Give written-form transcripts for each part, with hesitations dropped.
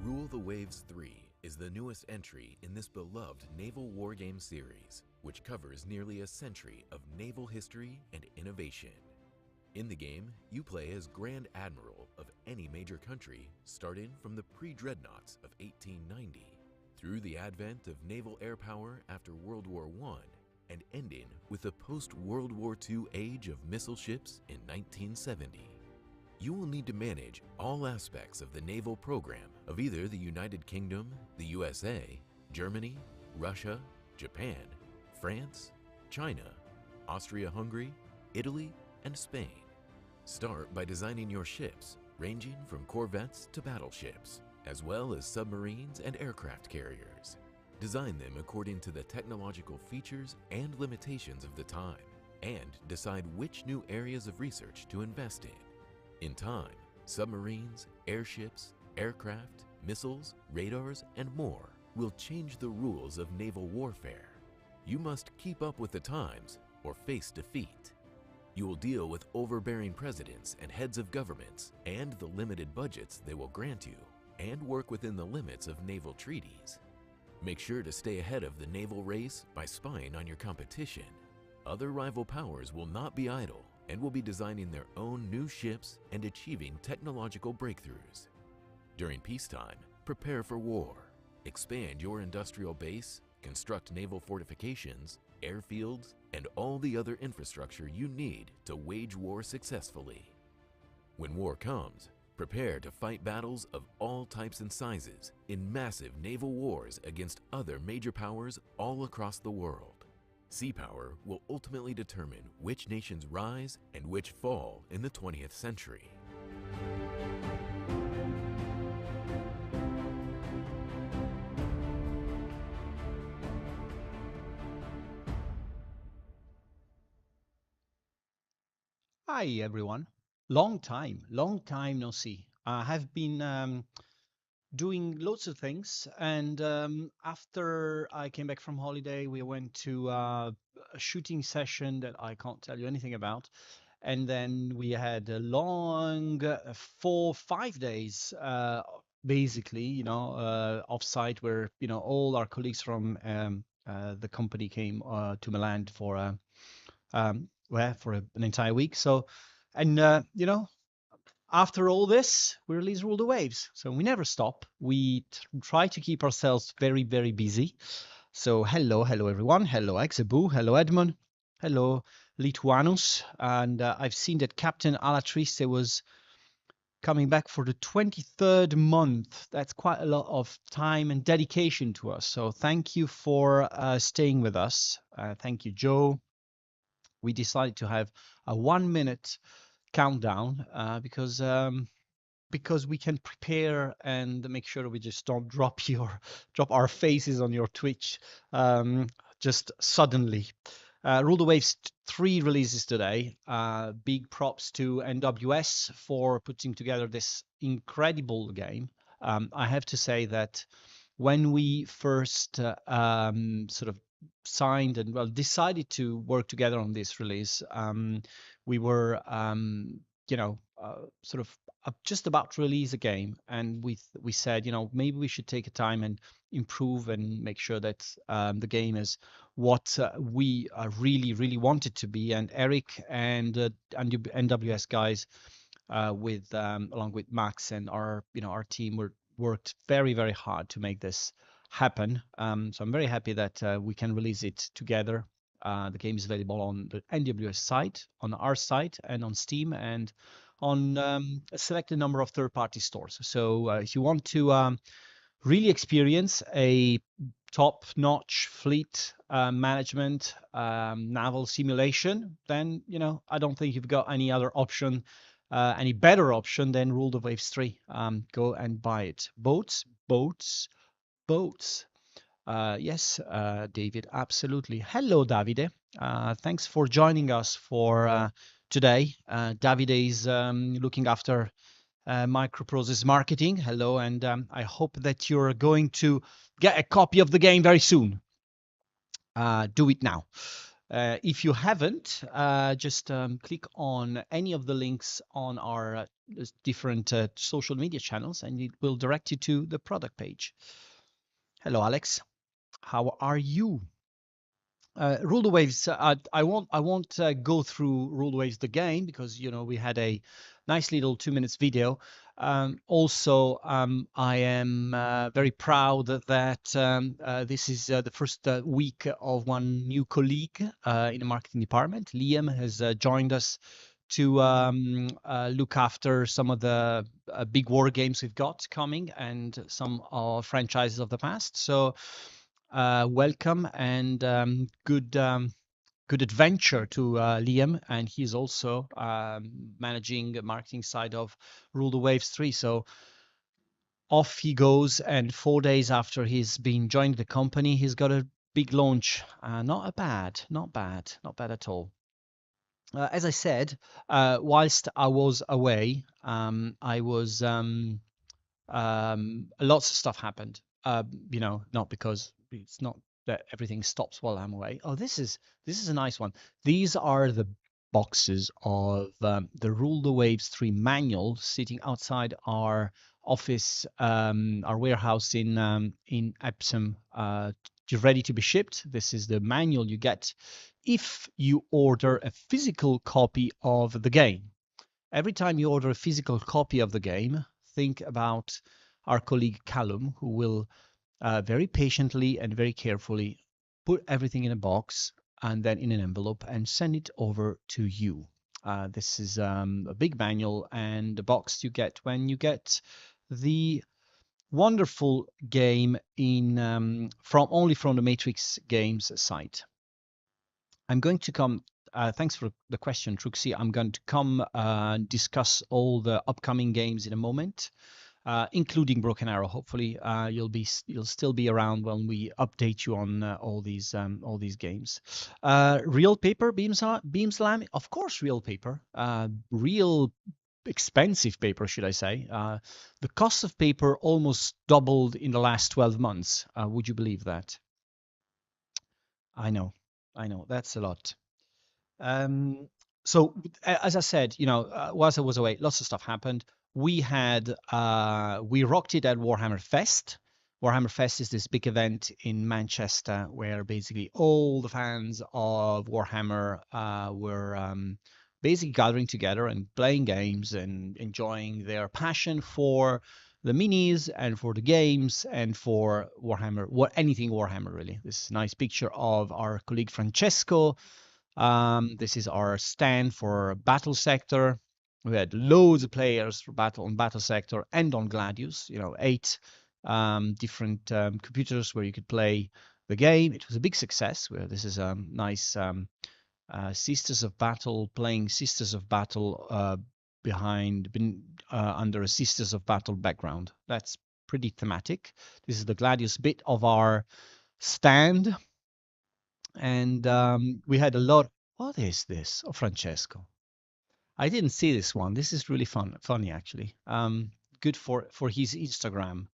Rule the Waves 3 is the newest entry in this beloved naval wargame series, which covers nearly a century of naval history and innovation. In the game, you play as Grand Admiral of any major country, starting from the pre-dreadnoughts of 1890, through the advent of naval air power after World War I, and ending with the post-World War II age of missile ships in 1970. You will need to manage all aspects of the naval program of either the United Kingdom, the USA, Germany, Russia, Japan, France, China, Austria-Hungary, Italy, and Spain. Start by designing your ships, ranging from corvettes to battleships, as well as submarines and aircraft carriers. Design them according to the technological features and limitations of the time, and decide which new areas of research to invest in. In time, submarines, airships, aircraft, missiles, radars, and more will change the rules of naval warfare. You must keep up with the times or face defeat. You will deal with overbearing presidents and heads of governments and the limited budgets they will grant you, and work within the limits of naval treaties. Make sure to stay ahead of the naval race by spying on your competition. Other rival powers will not be idle and will be designing their own new ships and achieving technological breakthroughs. During peacetime, prepare for war. Expand your industrial base, construct naval fortifications, airfields, and all the other infrastructure you need to wage war successfully. When war comes, prepare to fight battles of all types and sizes in massive naval wars against other major powers all across the world. Sea power will ultimately determine which nations rise and which fall in the 20th century. Hi everyone. Long time no see. I have been doing lots of things, and after I came back from holiday, we went to a shooting session that I can't tell you anything about, and then we had a long 4-5 days, basically, off-site, where all our colleagues from the company came to Milan for an entire week. So, and after all this, we release Rule the Waves. So we never stop. We try to keep ourselves very, very busy. So hello everyone. Hello Exebu. Hello Edmund. Hello Lituanus. And I've seen that Captain Alatriste was coming back for the 23rd month. That's quite a lot of time and dedication to us. So thank you for staying with us. Thank you, Joe. We decided to have a 1-minute countdown because we can prepare and make sure we just don't drop our faces on your Twitch just suddenly. Rule the Waves 3 releases today. Big props to NWS for putting together this incredible game. I have to say that when we first sort of signed and decided to work together on this release, we were sort of just about to release a game, and we said, maybe we should take a time and improve and make sure that the game is what we really wanted to be. And Eric and NWS guys, along with Max and our team, worked very hard to make this happen. So I'm very happy that we can release it together. The game is available on the NWS site, on our site, and on Steam, and on a selected number of third-party stores. So if you want to really experience a top-notch fleet management naval simulation, then I don't think you've got any other option, any better option than Rule the Waves 3. Go and buy it. Boats. Yes, David, absolutely. Hello, Davide. Thanks for joining us for today. Davide is looking after microprocess marketing. Hello, and I hope that you're going to get a copy of the game very soon. Do it now. If you haven't, just click on any of the links on our different social media channels, and it will direct you to the product page. Hello, Alex. How are you? Rule the waves. I won't go through rule the waves the game because we had a nice little 2 minutes video. Also, I am very proud that this is the first week of one new colleague in the marketing department. Liam has joined us to look after some of the big war games we've got coming and some franchises of the past. So welcome and good adventure to Liam, and he's also managing the marketing side of Rule the Waves 3. So off he goes, and 4 days after he's been joined the company, he's got a big launch. Not bad at all. As I said, whilst I was away, I was lots of stuff happened. Not because it's not that everything stops while I'm away. Oh, this is a nice one. These are the boxes of the Rule the Waves 3 manual sitting outside our office, our warehouse in Epsom, ready to be shipped. This is the manual you get if you order a physical copy of the game. Every time you order a physical copy of the game, think about our colleague Callum, who will very patiently and very carefully put everything in a box and then in an envelope and send it over to you. This is a big manual and the box you get when you get the wonderful game from the Matrix Games site. I'm going to come. Thanks for the question, Truxie. I'm going to come discuss all the upcoming games in a moment, including Broken Arrow. Hopefully, you'll still be around when we update you on all these games. Real paper beam slam, of course. Real paper, real expensive paper, should I say? The cost of paper almost doubled in the last 12 months. Would you believe that? I know, that's a lot. So as I said, whilst I was away, lots of stuff happened. We rocked it at Warhammer Fest. Warhammer Fest is this big event in Manchester where basically all the fans of Warhammer were basically gathering together and playing games and enjoying their passion for the minis and for the games and for Warhammer, anything Warhammer really. This nice picture of our colleague Francesco. This is our stand for Battle Sector. We had loads of players for Battle Sector and on Gladius. 8 different computers where you could play the game. It was a big success. This is a nice Sisters of Battle, playing Sisters of Battle under a Sisters of Battle background. That's pretty thematic. This is the Gladius bit of our stand. And we had a lot. What is this? Oh, Francesco. I didn't see this one. This is really funny actually. Good for his Instagram.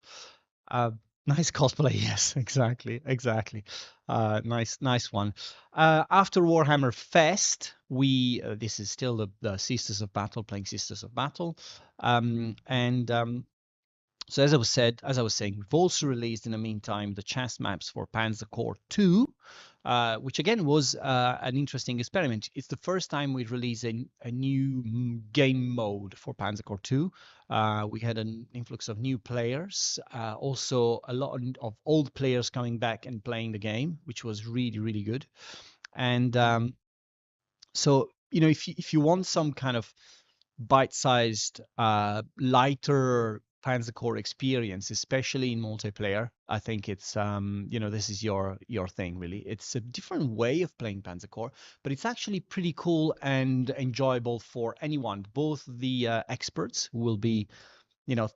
Nice cosplay. Yes, exactly. Nice one. After Warhammer Fest, this is still the Sisters of Battle playing Sisters of Battle, so as I was saying, we've also released in the meantime the chess maps for Panzer Corps 2, which again was an interesting experiment. It's the first time we released a new game mode for Panzer Corps 2. We had an influx of new players, also a lot of old players coming back and playing the game, which was really, really good. And so, if you want some kind of bite-sized, lighter Panzer Corps experience, especially in multiplayer, I think it's this is your thing really. It's a different way of playing Panzer Corps, but it's actually pretty cool and enjoyable for anyone, both the experts who will be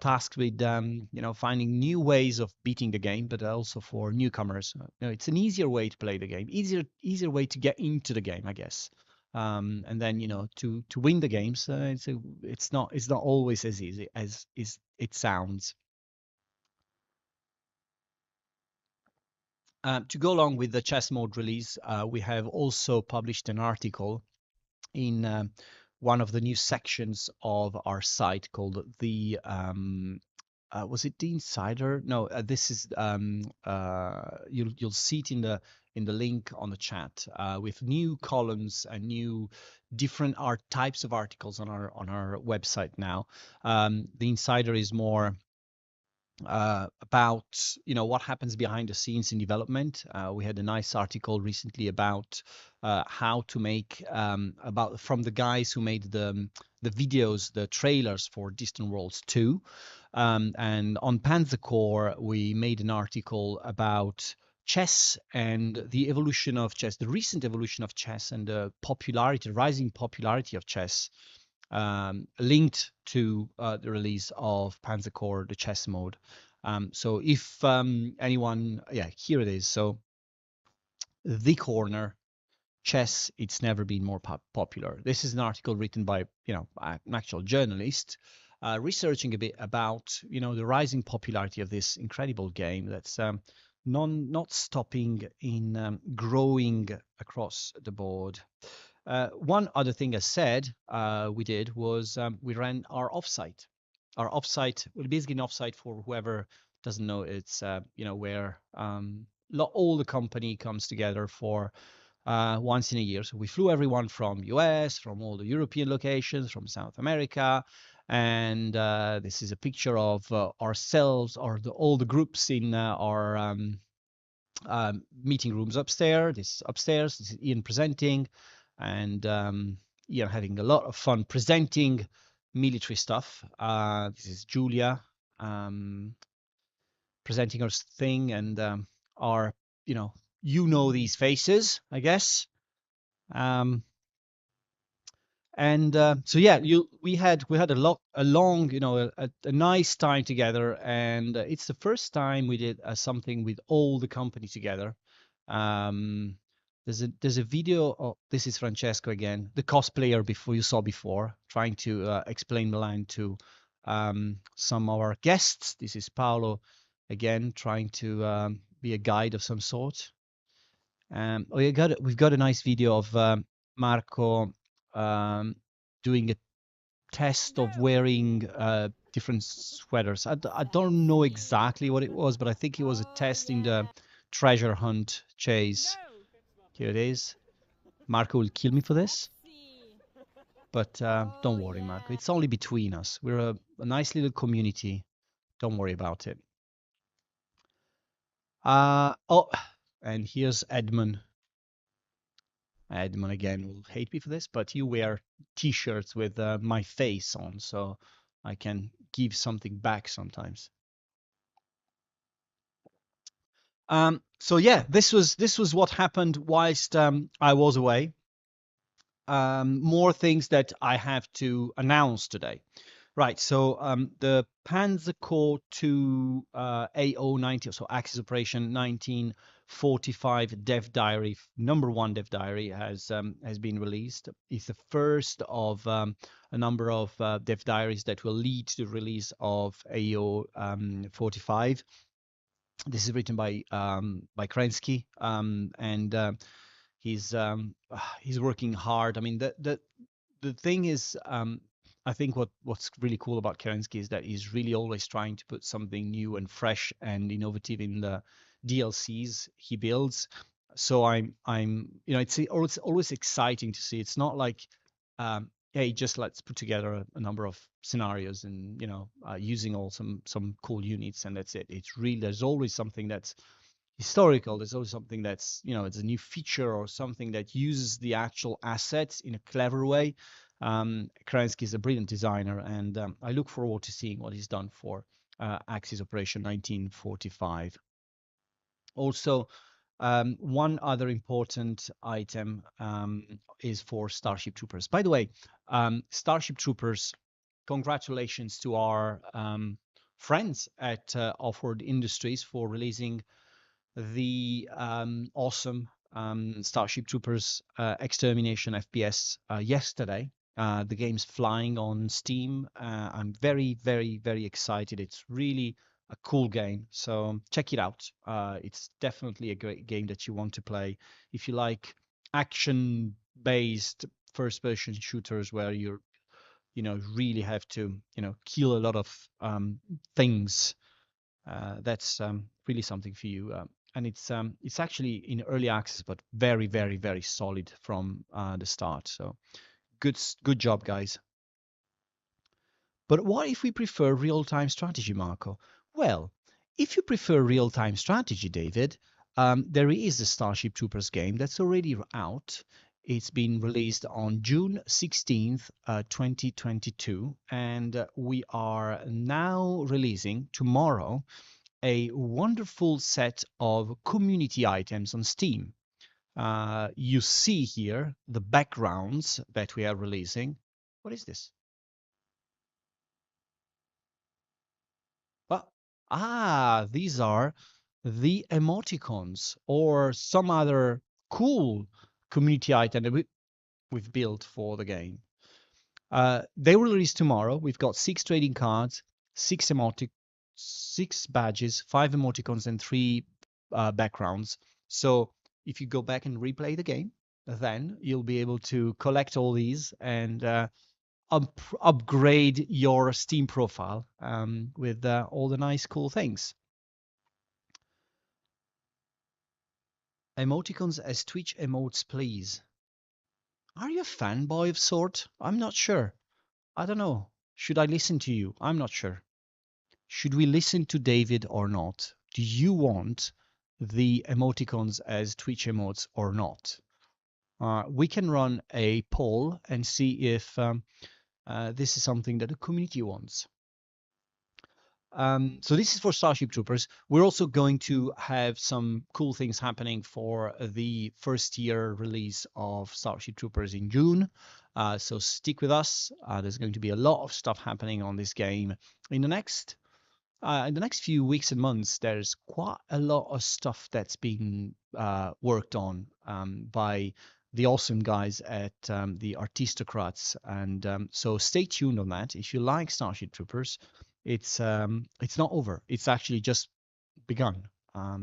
tasked with finding new ways of beating the game, but also for newcomers. It's an easier way to play the game, easier way to get into the game, I guess. And then to win the games, it's not always as easy as it sounds. To go along with the chess mode release, we have also published an article in one of the new sections of our site called the was it the Insider? No, this is you'll see it in the link on the chat with new columns and new different art types of articles on our website now. The Insider is more about what happens behind the scenes in development. We had a nice article recently about how to make about from the guys who made the videos, the trailers for Distant Worlds 2. And on Panzer Corps, we made an article about chess and the evolution of chess, the recent evolution of chess and the popularity, rising popularity of chess, linked to the release of Panzer Corps, the chess mode. So if anyone, yeah, here it is. So the corner, chess, it's never been more popular. This is an article written by, an actual journalist, researching a bit about, the rising popularity of this incredible game that's not stopping in growing across the board. One other thing I said we did was we ran our offsite. Our offsite, well, basically an offsite for whoever doesn't know, it's where all the company comes together for once in a year. So we flew everyone from US, from all the European locations, from South America, and this is a picture of ourselves or all the groups in our meeting rooms upstairs. This is Ian presenting, and Ian having a lot of fun presenting military stuff. This is Julia presenting her thing, and our these faces, I guess. And so yeah, we had a long, a nice time together, and it's the first time we did something with all the company together. There's a video of, this is Francesco again, the cosplayer you saw before, trying to explain Milan to some of our guests. This is Paolo again, trying to be a guide of some sort. We've got a nice video of Marco doing a test of wearing different sweaters. I don't know exactly what it was, but I think it was a test in the treasure hunt chase. Here it is. Marco will kill me for this, but don't worry, Marco. It's only between us. We're a nice little community. Don't worry about it. And here's Edmund. Edmund again will hate me for this, but you wear t-shirts with my face on, so I can give something back sometimes. So yeah, this was what happened whilst I was away. More things that I have to announce today. Right, so the Panzer Corps 2 AO90, so Axis Operation 1945 Dev Diary, #1 Dev Diary has been released. It's the first of a number of Dev Diaries that will lead to the release of AO45. This is written by Kerensky, and he's working hard. I mean, the thing is, I think what's really cool about Kerensky is that he's really always trying to put something new and fresh and innovative in the DLCs he builds. So I'm it's always exciting to see. It's not like hey, just let's put together a number of scenarios and using all some cool units and that's it. It's really, there's always something that's historical. There's always something that's it's a new feature or something that uses the actual assets in a clever way. Kerensky is a brilliant designer, and I look forward to seeing what he's done for Axis Operation 1945. Also, one other important item is for Starship Troopers. By the way, Starship Troopers, congratulations to our friends at Offward Industries for releasing the awesome Starship Troopers Extermination FPS yesterday. The game's flying on Steam. I'm very, very, very excited. It's really a cool game, so check it out. It's definitely a great game that you want to play if you like action-based first-person shooters where really have to, kill a lot of things, that's really something for you. And it's actually in early access, but very, very, very solid from the start. So good job, guys. But what if we prefer real-time strategy, Marco? Well, if you prefer real-time strategy, David, there is a Starship Troopers game that's already out. It's been released on June 16th, 2022, and we are now releasing tomorrow a wonderful set of community items on Steam. You see here the backgrounds that we are releasing. What is this? Well, these are the emoticons or some other cool community item that we've built for the game. They will release tomorrow. We've got 6 trading cards, 6 badges, 5 emoticons, and 3 backgrounds. So if you go back and replay the game, then you'll be able to collect all these and upgrade your Steam profile with all the nice, cool things. Emoticons as Twitch emotes, please. Are you a fanboy of sort? I'm not sure. I don't know. Should I listen to you? I'm not sure. Should we listen to David or not? Do you want the emoticons as Twitch emotes or not? We can run a poll and see if this is something that the community wants. So this is for Starship Troopers. We're also going to have some cool things happening for the first year release of Starship Troopers in June. So stick with us. There's going to be a lot of stuff happening on this game in the next few weeks and months. There's quite a lot of stuff that's being worked on by the awesome guys at the Artistocrats, and so stay tuned on that. If you like Starship Troopers, it's not over. It's actually just begun.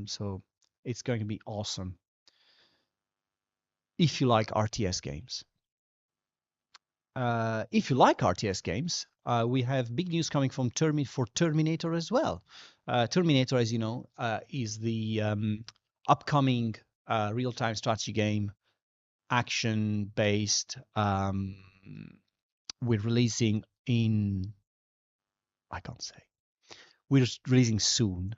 So it's going to be awesome if you like RTS games. If you like RTS games, we have big news coming from Terminator as well. Terminator, as you know, is the upcoming real-time strategy game, action-based. We're releasing in, I can't say. We're releasing soon.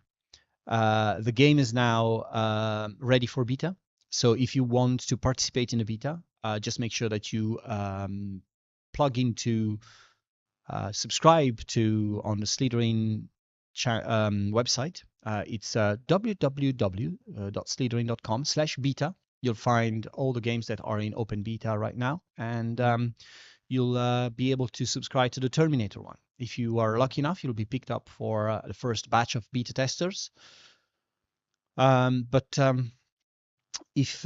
The game is now ready for beta. So if you want to participate in the beta, just make sure that you plug into, subscribe to on the Slitherine website. It's www.slitherine.com/beta. You'll find all the games that are in open beta right now, and you'll be able to subscribe to the Terminator one. If you are lucky enough, you'll be picked up for the first batch of beta testers. But if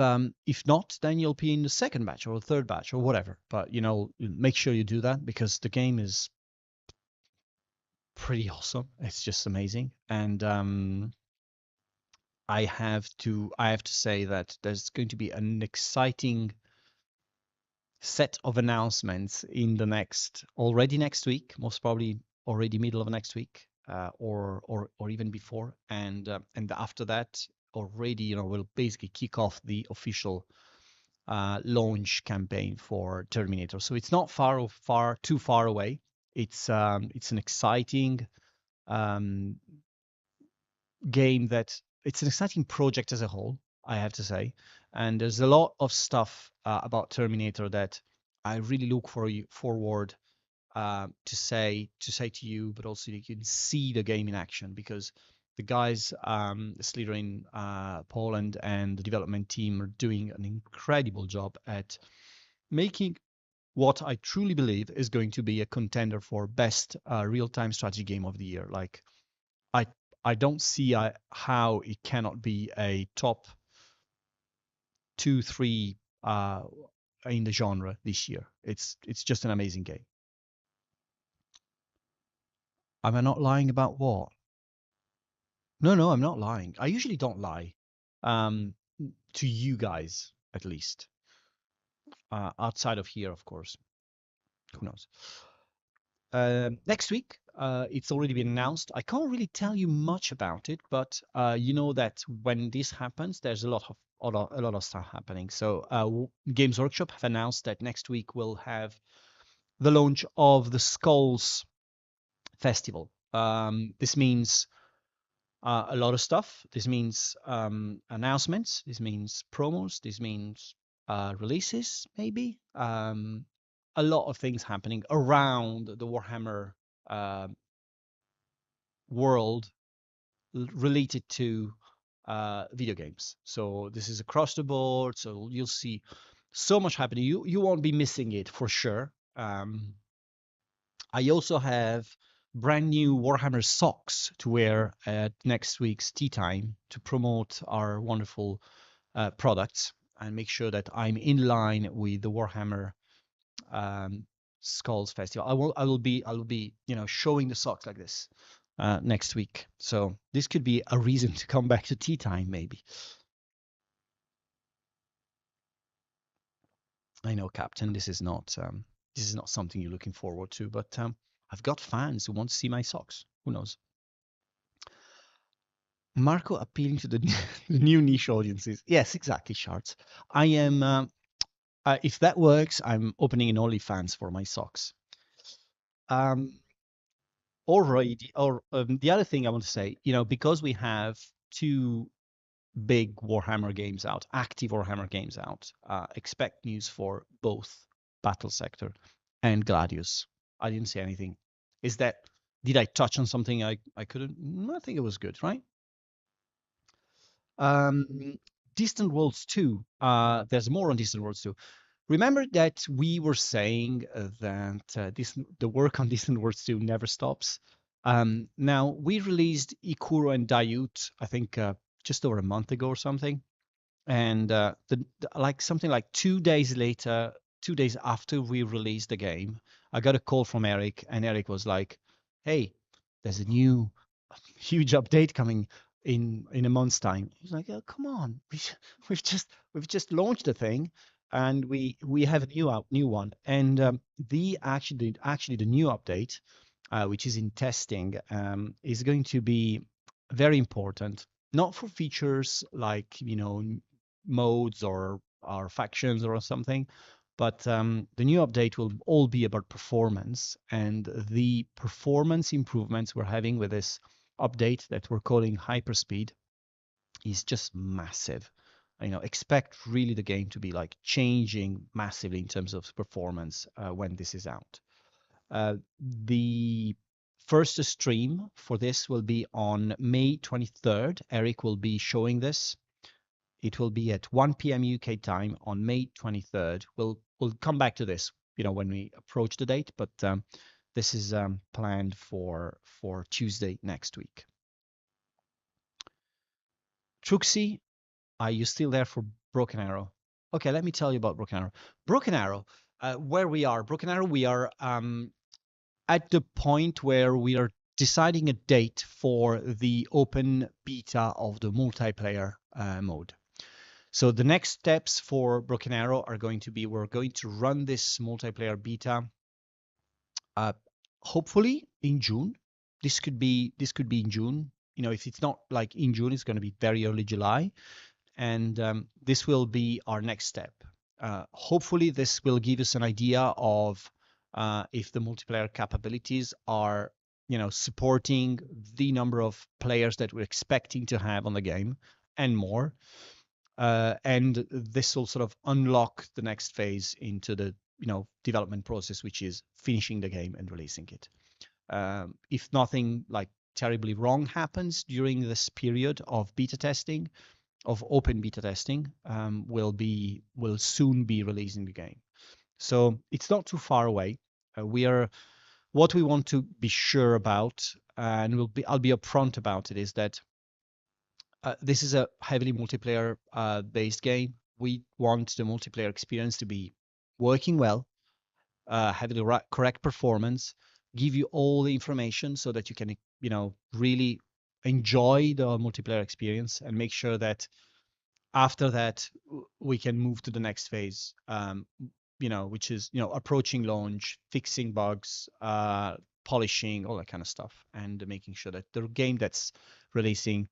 not, then you'll be in the second batch or the third batch or whatever. But make sure you do that because the game is pretty awesome. It's just amazing, and I have to say that there's going to be an exciting set of announcements in the next week, most probably already middle of next week, or even before, and after that already we'll basically kick off the official launch campaign for Terminator. So it's not too far away. It's an exciting game it's an exciting project as a whole, I have to say, and there's a lot of stuff about Terminator that I really look forward to say to you, but also you can see the game in action because the guys, Slitherine, Poland, and the development team are doing an incredible job at making what I truly believe is going to be a contender for best real-time strategy game of the year. Like, I don't see how it cannot be a top 2-3 in the genre this year. It's just an amazing game. Am I not lying about what? No, I'm not lying. I usually don't lie. To you guys, at least. outside of here, of course. Who knows? Next week, it's already been announced. I can't really tell you much about it, but you know that when this happens, there's a lot of stuff happening. So Games Workshop have announced that next week we'll have the launch of the Skulls Festival. This means a lot of stuff. This means announcements. This means promos. This means releases, maybe. A lot of things happening around the Warhammer uh, world related to video games. So this is across the board. So you'll see so much happening. You won't be missing it for sure. I also have brand new Warhammer socks to wear at next week's tea time to promote our wonderful products and make sure that I'm in line with the Warhammer Skulls Festival. I will be showing the socks like this next week. So this could be a reason to come back to tea time, maybe. I know, Captain, this is not something you're looking forward to, but I've got fans who want to see my socks. Who knows? Marco appealing to the new niche audiences. Yes, exactly, Shards. I am. If that works, I'm opening an OnlyFans for my socks. Already, or the other thing I want to say, because we have two big Warhammer games out, active Warhammer games out, expect news for both Battle Sector and Gladius. I didn't say anything. Did I touch on something I couldn't? I think it was good, right? Distant Worlds 2. There's more on Distant Worlds 2. Remember that we were saying that the work on Distant Worlds 2 never stops. Now, we released Ikuro and Dayut, I think just over a month ago or something. And something like 2 days later, 2 days after we released the game, I got a call from Eric, and Eric was like, "Hey, there's a new huge update coming in a month's time." He's like, "Oh, come on, we've just launched the thing, and we have a new one." And the new update, which is in testing, is going to be very important, not for features like modes or factions or something, but the new update will all be about performance, and the performance improvements we're having with this update that we're calling hyperspeed is just massive. Expect really the game to be like changing massively in terms of performance when this is out. The first stream for this will be on May 23rd. Eric will be showing this. It will be at 1 p.m. UK time on May 23rd. We'll come back to this, when we approach the date, but this is planned for Tuesday next week. Truxie, are you still there for Broken Arrow? Okay, let me tell you about Broken Arrow. Broken Arrow, where we are. Broken Arrow, we are at the point where we are deciding a date for the open beta of the multiplayer mode. So the next steps for Broken Arrow are going to be, we're going to run this multiplayer beta hopefully in June. This could be in June. If it's not like in June, it's going to be very early July. And this will be our next step. Hopefully this will give us an idea of if the multiplayer capabilities are, supporting the number of players that we're expecting to have on the game and more. And this will sort of unlock the next phase into the development process, which is finishing the game and releasing it. If nothing like terribly wrong happens during this period of beta testing, of open beta testing, will soon be releasing the game. So it's not too far away. What we want to be sure about, and I'll be upfront about it, is that this is a heavily multiplayer based game. We want the multiplayer experience to be working well, have the correct performance, give you all the information so that you can, really enjoy the multiplayer experience and make sure that after that, we can move to the next phase, which is, approaching launch, fixing bugs, polishing, all that kind of stuff, and making sure that the game that's releasing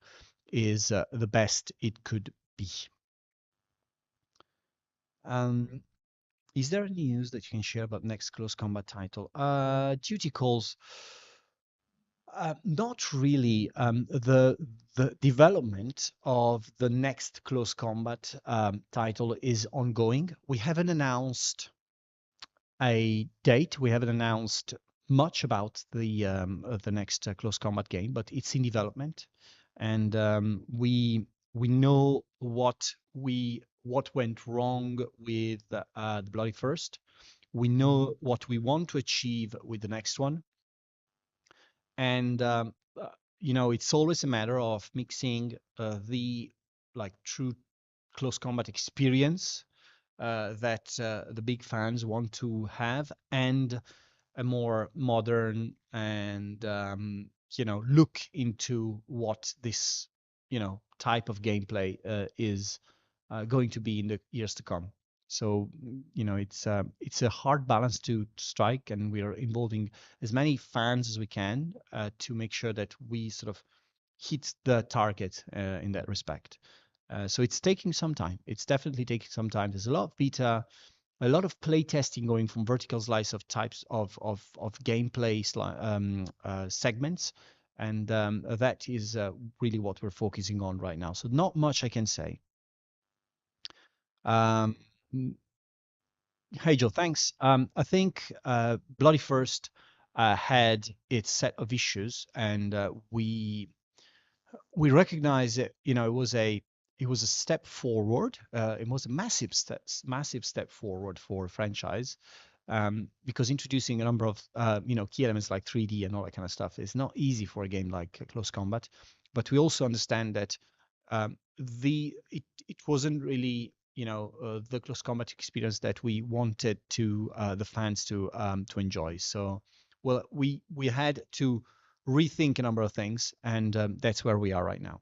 is the best it could be. Is there any news that you can share about next close combat title? Duty calls. Not really. The development of the next close combat title is ongoing. We haven't announced a date. We haven't announced much about the next close combat game, but it's in development, and we know what went wrong with the Bloody First. We know what we want to achieve with the next one, and it's always a matter of mixing the true close combat experience that the big fans want to have, and a more modern and look into what this type of gameplay is going to be in the years to come. So it's a hard balance to strike, and we are involving as many fans as we can to make sure that we sort of hit the target in that respect. So it's taking some time. It's definitely taking some time. There's a lot of beta, a lot of play testing going from vertical slice of types of gameplay segments, and that is really what we're focusing on right now. So not much I can say. Um, Hey Joe, thanks. I think Bloody First had its set of issues, and we recognize it. It was a step forward. It was a massive step forward for a franchise, because introducing a number of key elements like 3D and all that kind of stuff is not easy for a game like Close Combat. But we also understand that it wasn't really the Close Combat experience that we wanted to the fans to enjoy. So well, we had to rethink a number of things, and that's where we are right now.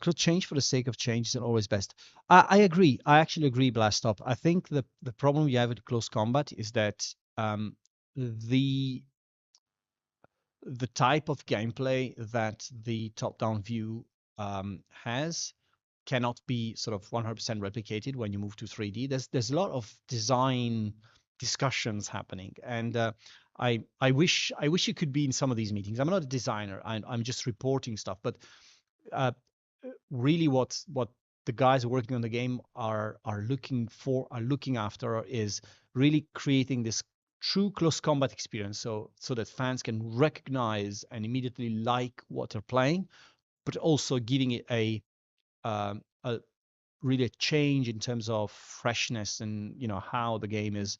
Could change for the sake of change isn't always best. I agree. I actually agree, Blastop. I think the problem you have with Close Combat is that the type of gameplay that the top-down view has cannot be sort of 100% replicated when you move to 3D. There's a lot of design discussions happening, and I wish you could be in some of these meetings. I'm not a designer. I'm just reporting stuff, but really what the guys working on the game are looking after is really creating this true close combat experience, so that fans can recognize and immediately like what they're playing, but also giving it a really a change in terms of freshness and how the game is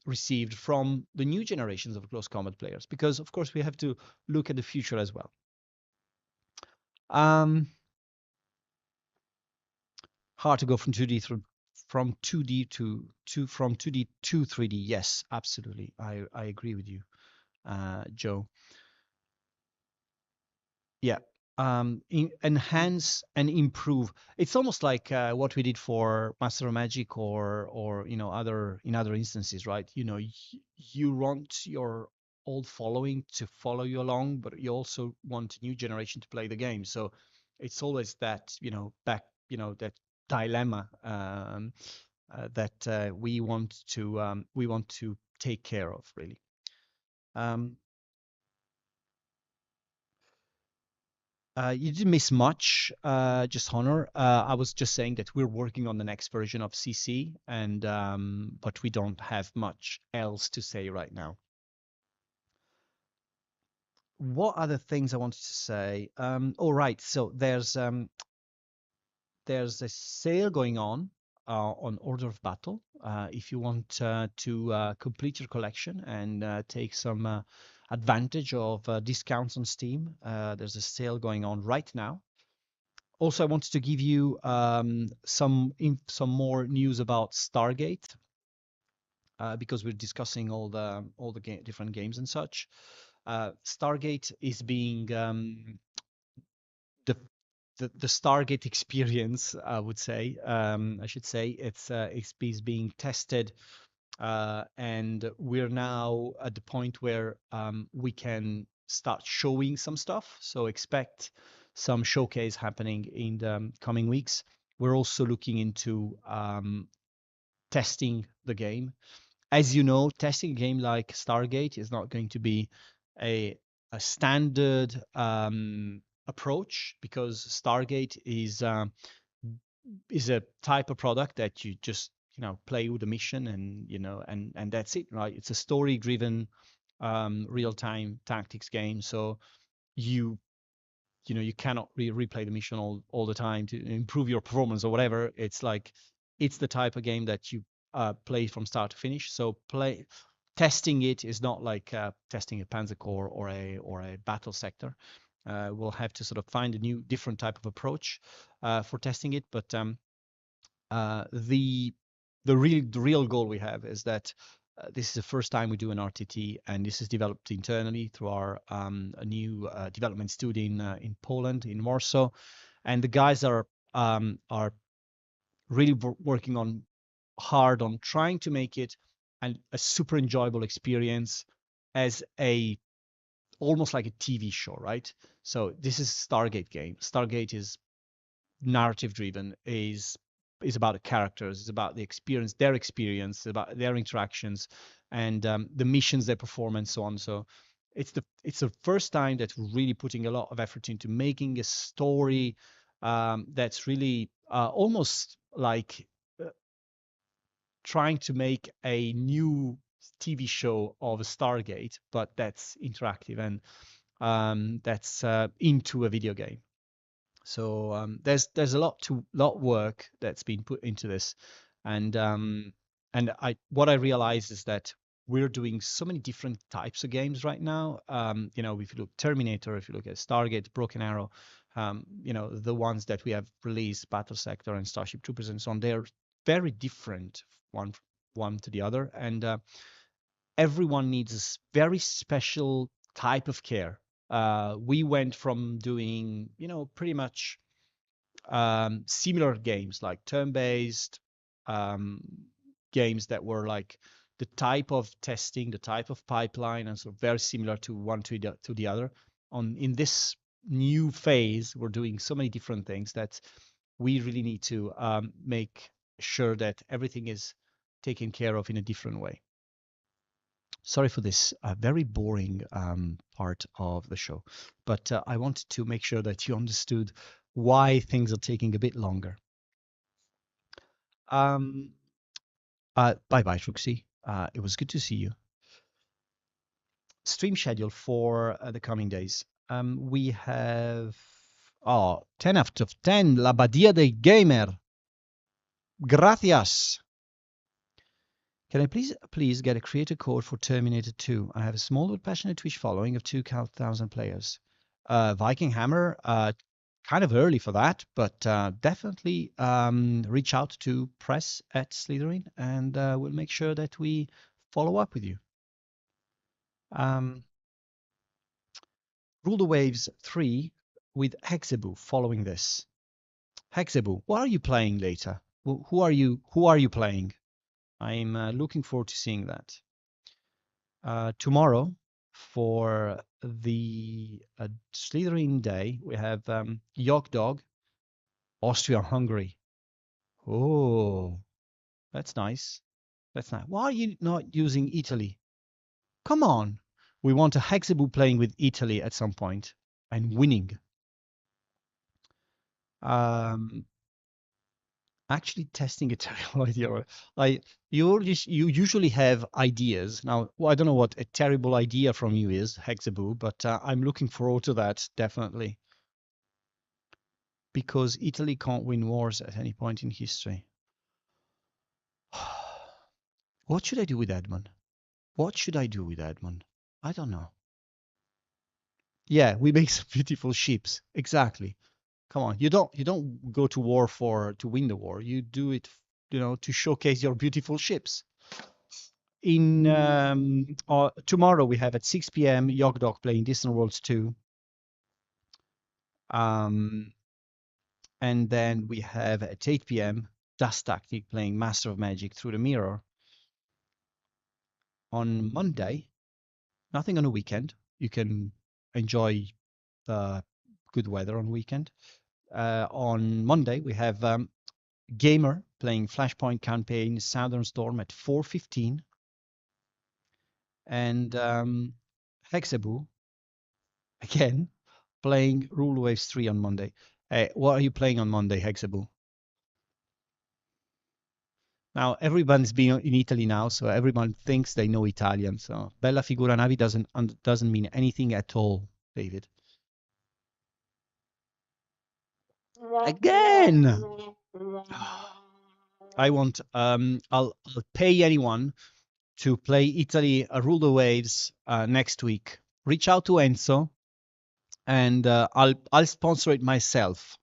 received from the new generations of close combat players, because of course we have to look at the future as well. Hard to go from 2D from 2D to 3D. Yes, absolutely. I agree with you, Joe. Yeah. Enhance and improve. It's almost like what we did for Master of Magic or other instances, right? You want your old following to follow you along, but you also want a new generation to play the game. So it's always that that dilemma that we want to take care of, really. You didn't miss much, just Honor. I was just saying that we're working on the next version of CC, and but we don't have much else to say right now. What other things I wanted to say? All right, so there's a sale going on Order of Battle. If you want to complete your collection and take some advantage of discounts on Steam, there's a sale going on right now. Also, I wanted to give you some more news about Stargate, because we're discussing all the different games and such. Stargate is being the Stargate experience, I would say. I should say it's being tested, and we're now at the point where we can start showing some stuff. So expect some showcase happening in the coming weeks. We're also looking into testing the game. As you know, testing a game like Stargate is not going to be a a standard approach, because Stargate is a type of product that you just play with the mission, and and that's it, right? It's a story driven real-time tactics game. So you you cannot replay the mission all the time to improve your performance or whatever. It's like it's the type of game that you play from start to finish. So play testing it is not like testing a Panzer Corps or a battle sector. We'll have to sort of find a new different type of approach for testing it. But the real goal we have is that this is the first time we do an RTT, and this is developed internally through our a new development studio in Poland, in Warsaw, and the guys are really working on hard on trying to make it a super enjoyable experience, as a almost like a TV show, right? So this is Stargate game. Stargate is narrative driven, is about the characters, it's about the experience, about their interactions, and the missions they perform, and so on. So it's the first time that we're really putting a lot of effort into making a story that's really almost like trying to make a new TV show of a Stargate, but that's interactive, and that's into a video game. So there's a lot work that's been put into this, and I what I realize is that we're doing so many different types of games right now. If you look Terminator, if you look at Stargate, Broken Arrow, the ones that we have released, Battle Sector and Starship Troopers and so on, they're very different one to the other, and everyone needs a very special type of care. We went from doing, pretty much similar games like turn-based um, games that were like the type of testing, the type of pipeline, and so very similar to one to the other. In this new phase, we're doing so many different things that we really need to make sure that everything is taken care of in a different way. Sorry for this very boring part of the show, but I wanted to make sure that you understood why things are taking a bit longer. Bye bye, Truxie. It was good to see you. Stream schedule for the coming days. We have 10 out of 10. La Badia del Gamer. Gracias. Can I please get a creator code for Terminator 2? I have a small but passionate Twitch following of 2,000 players. Viking Hammer, kind of early for that, but definitely reach out to press at Slitherine, and we'll make sure that we follow up with you. Rule the Waves 3 with Hexabu following this. Hexabu, what are you playing later? Who are you playing? I'm looking forward to seeing that. Tomorrow, for the Slitherine Day, we have Yog Dog, Austria-Hungary. Oh, that's nice. That's nice. Why are you not using Italy? Come on. We want a Hexabu playing with Italy at some point and winning. Actually testing a terrible idea. You usually have ideas. Now, well, I don't know what a terrible idea from you is, Hexabu, but I'm looking forward to that, definitely. Because Italy can't win wars at any point in history. What should I do with Edmund? What should I do with Edmund? I don't know. Yeah, we make some beautiful ships. Exactly. Come on, you don't go to war to win the war. You do it, to showcase your beautiful ships. In tomorrow we have at 6 p.m. Yogdog playing Distant Worlds 2. And then we have at 8 p.m. Dust Tactic playing Master of Magic Through the Mirror. On Monday, nothing on a weekend. You can enjoy the good weather on weekend. On Monday, we have Gamer playing Flashpoint campaign Southern Storm at 4:15, and Hexabu again playing Rule Waves 3 on Monday. What are you playing on Monday, Hexabu? Now everyone's been in Italy now, so everyone thinks they know Italian. So Bella Figura Navi doesn't mean anything at all, David. Again. I won't. I'll pay anyone to play Italy Rule the Waves next week. Reach out to Enzo, and I'll sponsor it myself.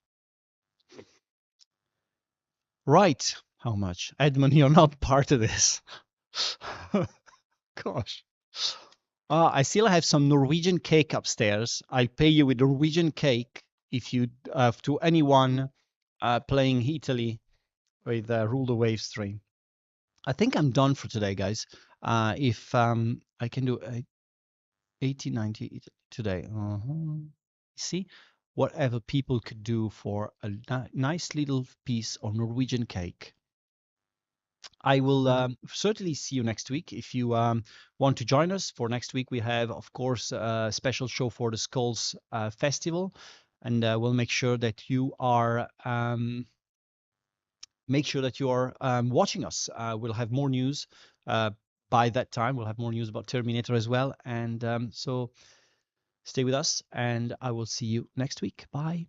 Right? How much? Edmund, you're not part of this. Gosh. I still have some Norwegian cake upstairs. I'll pay you with Norwegian cake if you to anyone playing Italy with Rule the Waves stream. I think I'm done for today, guys. If I can do 80, 90 today. See, whatever people could do for a nice little piece of Norwegian cake. I will certainly see you next week. If you want to join us for next week, we have, of course, a special show for the Skulls Festival, and we'll make sure that you are watching us. We'll have more news by that time. We'll have more news about Terminator as well, and so stay with us, and I will see you next week. Bye.